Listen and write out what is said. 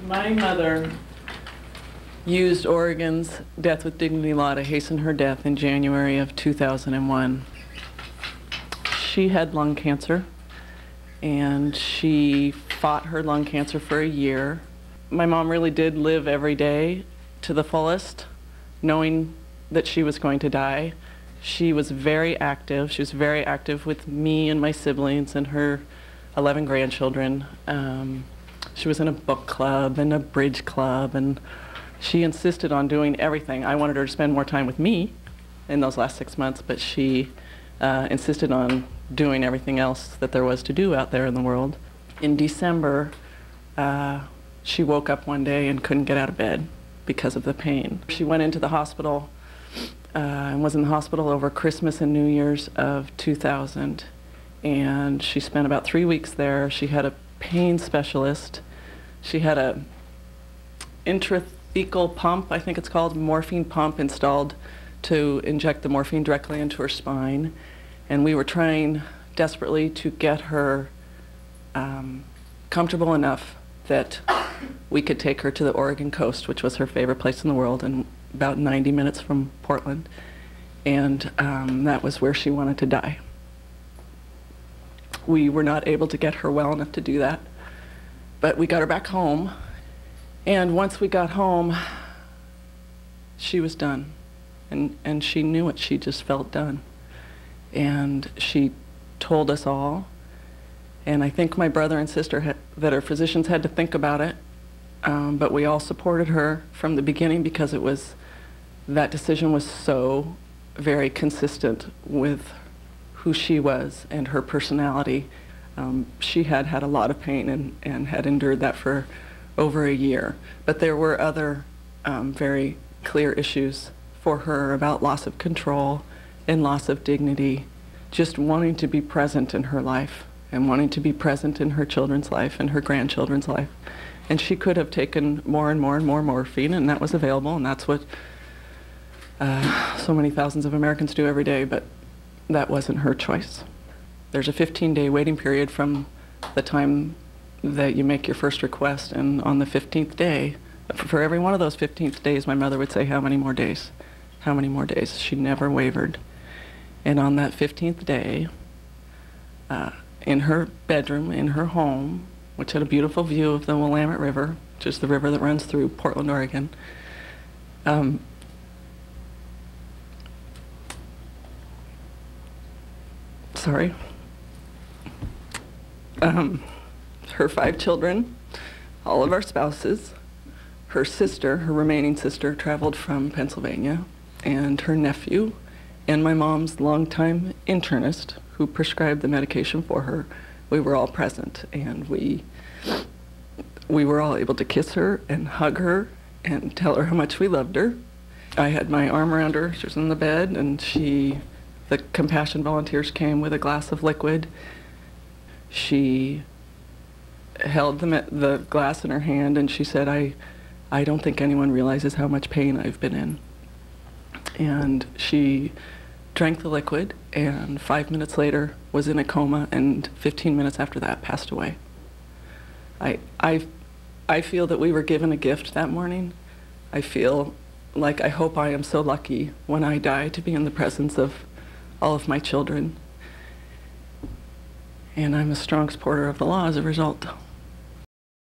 My mother used Oregon's Death with Dignity law to hasten her death in January of 2001. She had lung cancer, and she fought her lung cancer for a year. My mom really did live every day to the fullest, knowing that she was going to die. She was very active. She was very active with me and my siblings and her 11 grandchildren. She was in a book club and a bridge club, and she insisted on doing everything. I wanted her to spend more time with me in those last 6 months, but she insisted on doing everything else that there was to do out there in the world. In December, she woke up one day and couldn't get out of bed because of the pain. She went into the hospital and was in the hospital over Christmas and New Year's of 2000. And she spent about 3 weeks there. She had a pain specialist. She had a intrathecal pump, I think it's called, morphine pump installed to inject the morphine directly into her spine. And we were trying desperately to get her comfortable enough that we could take her to the Oregon coast, which was her favorite place in the world, and about 90 minutes from Portland. And that was where she wanted to die. We were not able to get her well enough to do that, but we got her back home. And once we got home, she was done. And she knew it. She just felt done. And she told us all. And I think my brother and sister that are physicians had to think about it. But we all supported her from the beginning because that decision was so very consistent with who she was and her personality. She had had a lot of pain and had endured that for over a year. But there were other very clear issues for her about loss of control and loss of dignity, just wanting to be present in her life and wanting to be present in her children's life and her grandchildren's life. And she could have taken more and more and more morphine, and that was available, and that's what so many thousands of Americans do every day, but that wasn't her choice. There's a 15-day waiting period from the time that you make your first request, and on the 15th day, for every one of those 15th days, my mother would say, how many more days? How many more days? She never wavered. And on that 15th day, in her bedroom, in her home, which had a beautiful view of the Willamette River, which is the river that runs through Portland, Oregon, her 5 children, all of our spouses, her sister, her remaining sister, traveled from Pennsylvania, and her nephew, and my mom's longtime internist who prescribed the medication for her. We were all present, and we were all able to kiss her and hug her and tell her how much we loved her. I had my arm around her. She was in the bed, and the compassion volunteers came with a glass of liquid. She held the glass in her hand, and she said, I don't think anyone realizes how much pain I've been in. And she drank the liquid, and 5 minutes later was in a coma, and 15 minutes after that passed away. I feel that we were given a gift that morning. I feel like I hope I am so lucky when I die to be in the presence of all of my children. And I'm a strong supporter of the law as a result.